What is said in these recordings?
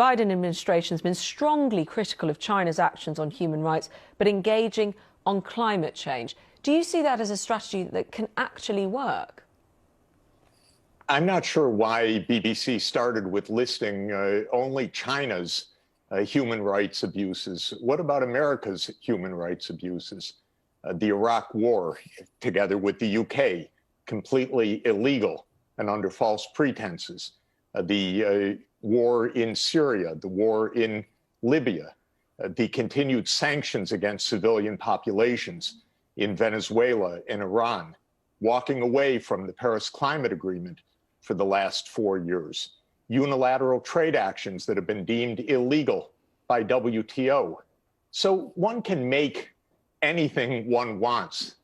Biden administration has been strongly critical of China's actions on human rights, but engaging on climate change. Do you see that as a strategy that can actually work? I'm not sure why BBC started with listing only China's human rights abuses. What about America's human rights abuses? The Iraq War, together with the UK, completely illegal and under false pretenses. The war in Syria, the war in Libya, the continued sanctions against civilian populations in Venezuela and Iran, walking away from the Paris Climate Agreement for the last 4 years, unilateral trade actions that have been deemed illegal by WTO. So one can make anything one wants,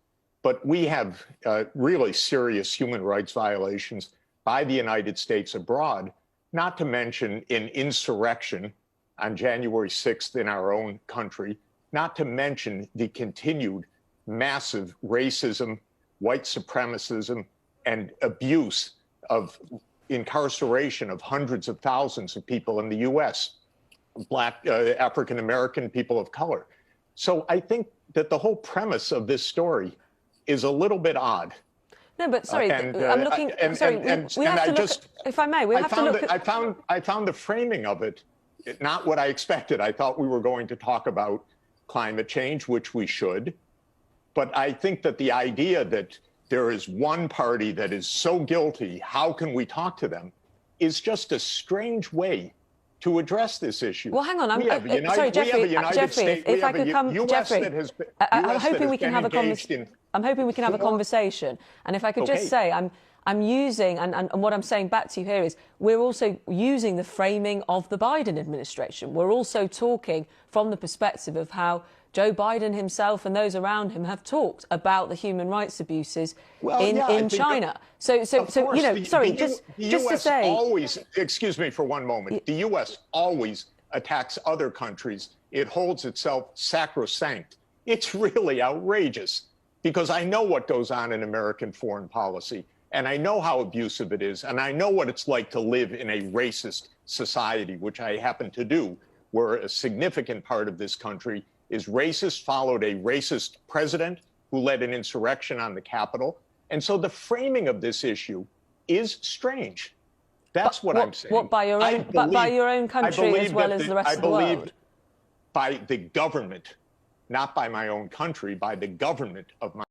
but we have really serious human rights violations by the United States abroad, not to mention an insurrection on January 6th in our own country, not to mention the continued massive racism, white supremacism, and abuse of incarceration of hundreds of thousands of people in the U.S., Black, African-American people of color. So I think that the whole premise of this story is a little bit odd. No, but sorry, I'm looking. Sorry, we have to look. If I may, we have to look. I found the framing of it not what I expected. I thought we were going to talk about climate change, which we should. But I think that the idea that there is one party that is so guilty, how can we talk to them, is just a strange way to address this issue. Well, hang on. Sorry, Jeffrey. Jeffrey, if I could come, Jeffrey, I'm hoping we can have a conversation. I'm hoping we can have a conversation. And if I could just say, I'm using, and what I'm saying back to you here is, we're also using the framing of the Biden administration. We're also talking from the perspective of how Joe Biden himself and those around him have talked about the human rights abuses in China. So you know, sorry, just to say, always, excuse me for one moment, the U.S. always attacks other countries. It holds itself sacrosanct. It's really outrageous, because I know what goes on in American foreign policy, and I know how abusive it is, and I know what it's like to live in a racist society, which I happen to do, where a significant part of this country is racist, followed a racist president who led an insurrection on the Capitol. And so the framing of this issue is strange. That's what I'm saying. What, by your own country as well as the rest of the world? I believe by the government, not by my own country, by the government of my